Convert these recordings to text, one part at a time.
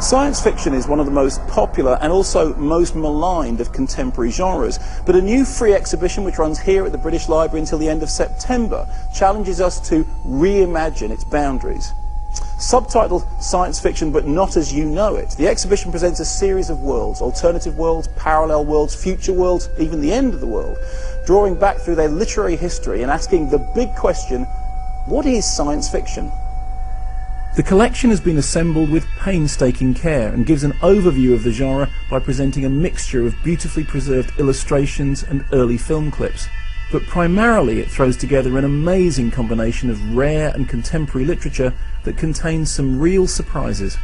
Science fiction is one of the most popular and also most maligned of contemporary genres, but a new free exhibition which runs here at the British Library until the end of September challenges us to reimagine its boundaries. Subtitled Science Fiction but Not As You Know It, the exhibition presents a series of worlds, alternative worlds, parallel worlds, future worlds, even the end of the world, drawing back through their literary history and asking the big question, what is science fiction? The collection has been assembled with painstaking care and gives an overview of the genre by presenting a mixture of beautifully preserved illustrations and early film clips. But primarily it throws together an amazing combination of rare and contemporary literature that contains some real surprises.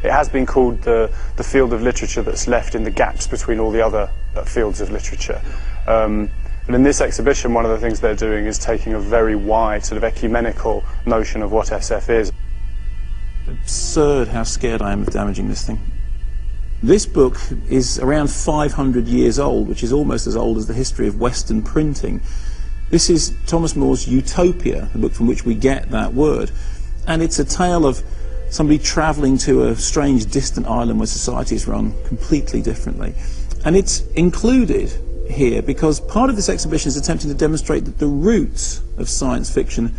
It has been called the field of literature that's left in the gaps between all the other fields of literature. But in this exhibition, one of the things they're doing is taking a very wide, sort of ecumenical notion of what SF is. Absurd how scared I am of damaging this thing. This book is around 500 years old, which is almost as old as the history of Western printing. This is Thomas More's Utopia, the book from which we get that word, and it's a tale of somebody travelling to a strange distant island where society is run completely differently. And it's included here because part of this exhibition is attempting to demonstrate that the roots of science fiction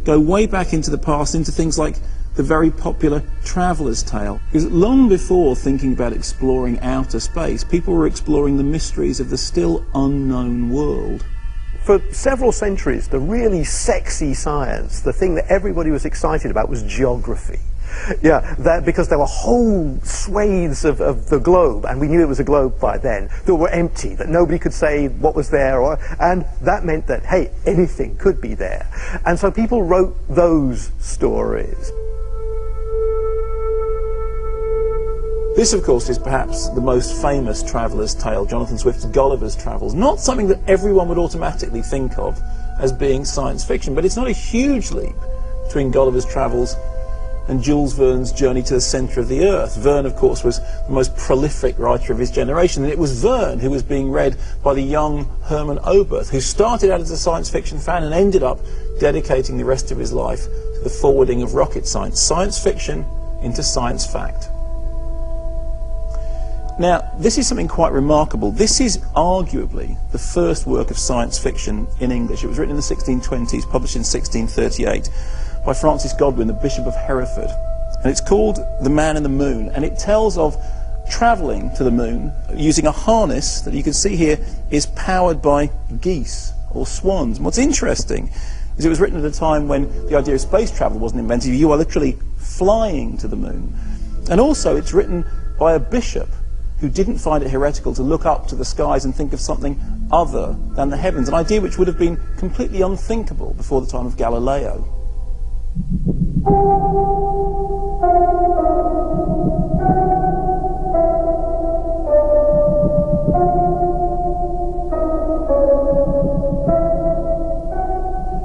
go way back into the past, into things like the very popular Traveller's Tale. Because long before thinking about exploring outer space, people were exploring the mysteries of the still unknown world. For several centuries, the really sexy science, the thing that everybody was excited about, was geography. Yeah, because there were whole swathes of the globe, and we knew it was a globe by then, that were empty, that nobody could say what was there, and that meant that, hey, anything could be there. And so people wrote those stories. This, of course, is perhaps the most famous Traveller's Tale, Jonathan Swift's Gulliver's Travels. Not something that everyone would automatically think of as being science fiction, but it's not a huge leap between Gulliver's Travels and Jules Verne's Journey to the Centre of the Earth. Verne, of course, was the most prolific writer of his generation, and it was Verne who was being read by the young Herman Oberth, who started out as a science fiction fan and ended up dedicating the rest of his life to the forwarding of rocket science. Science fiction into science fact. Now, this is something quite remarkable. This is arguably the first work of science fiction in English. It was written in the 1620s, published in 1638 by Francis Godwin, the Bishop of Hereford. And it's called The Man in the Moon, and it tells of travelling to the moon using a harness that you can see here is powered by geese or swans. And what's interesting is it was written at a time when the idea of space travel wasn't invented. You are literally flying to the moon. And also it's written by a bishop who didn't find it heretical to look up to the skies and think of something other than the heavens, an idea which would have been completely unthinkable before the time of Galileo.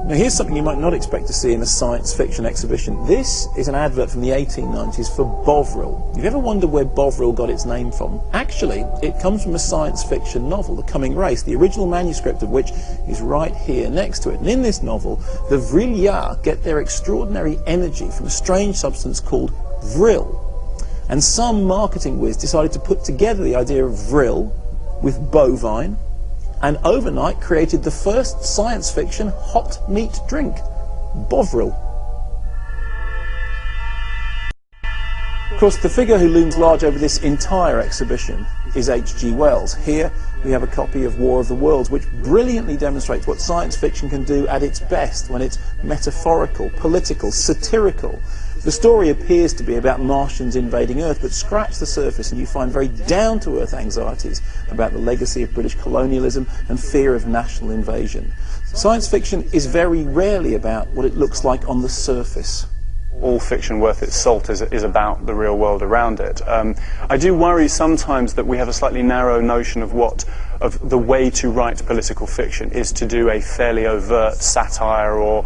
Now here's something you might not expect to see in a science fiction exhibition. This is an advert from the 1890s for Bovril. If you ever wondered where Bovril got its name from, actually it comes from a science fiction novel, The Coming Race, the original manuscript of which is right here next to it. And in this novel, the Vrillards get their extraordinary energy from a strange substance called vril. And some marketing whiz decided to put together the idea of vril with bovine, and overnight created the first science fiction hot meat drink, Bovril. Of course, the figure who looms large over this entire exhibition is H.G. Wells. Here we have a copy of War of the Worlds, which brilliantly demonstrates what science fiction can do at its best when it's metaphorical, political, satirical. The story appears to be about Martians invading Earth, but scratch the surface and you find very down-to-earth anxieties about the legacy of British colonialism and fear of national invasion. Science fiction is very rarely about what it looks like on the surface. All fiction worth its salt is about the real world around it. I do worry sometimes that we have a slightly narrow notion of what the way to write political fiction is to do a fairly overt satire or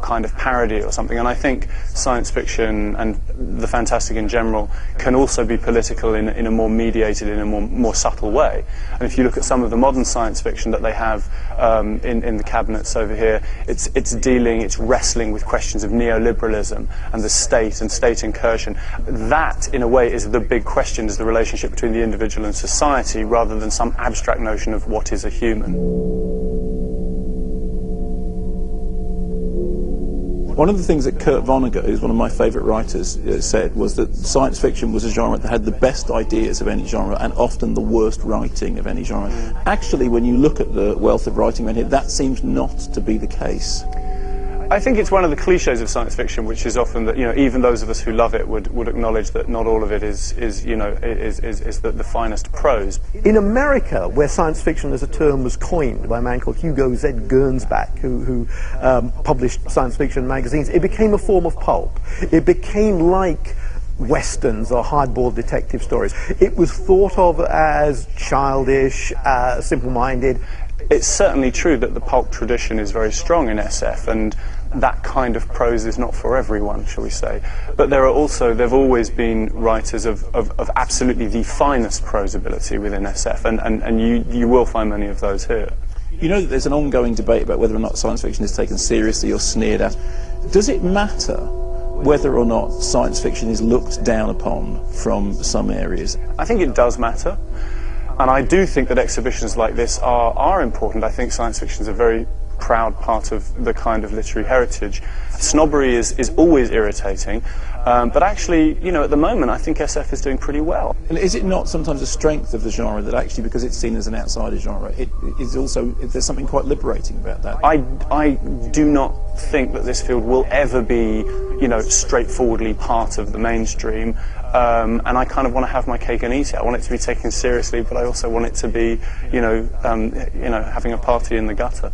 kind of parody or something. And I think science fiction and the fantastic in general can also be political in a more mediated, in a more subtle way. And if you look at some of the modern science fiction that they have in the cabinets over here, it's wrestling with questions of neoliberalism and the state and state incursion. That, in a way, is the big question, is the relationship between the individual and society, rather than some abstract notion of what is a human. One of the things that Kurt Vonnegut, who's one of my favourite writers, said was that science fiction was a genre that had the best ideas of any genre and often the worst writing of any genre. Actually, when you look at the wealth of writing around here, that seems not to be the case. I think it's one of the cliches of science fiction, which is often that, even those of us who love it would acknowledge that not all of it is the finest prose. In America, where science fiction as a term was coined by a man called Hugo Z. Gernsback, who published science fiction magazines, it became a form of pulp. It became like westerns or hardboiled detective stories. It was thought of as childish, simple-minded. It's certainly true that the pulp tradition is very strong in SF, and that kind of prose is not for everyone, shall we say. But there have always been writers of absolutely the finest prose ability within SF, and you will find many of those here. You know that there's an ongoing debate about whether or not science fiction is taken seriously or sneered at. Does it matter whether or not science fiction is looked down upon from some areas? I think it does matter. And I do think that exhibitions like this are important. I think science fiction is a very proud part of the kind of literary heritage. Snobbery is always irritating, but actually, at the moment, I think SF is doing pretty well. And is it not sometimes a strength of the genre that actually, because it's seen as an outsider genre, there's something quite liberating about that? I do not think that this field will ever be, straightforwardly part of the mainstream. And I kind of want to have my cake and eat it. I want it to be taken seriously, but I also want it to be, having a party in the gutter.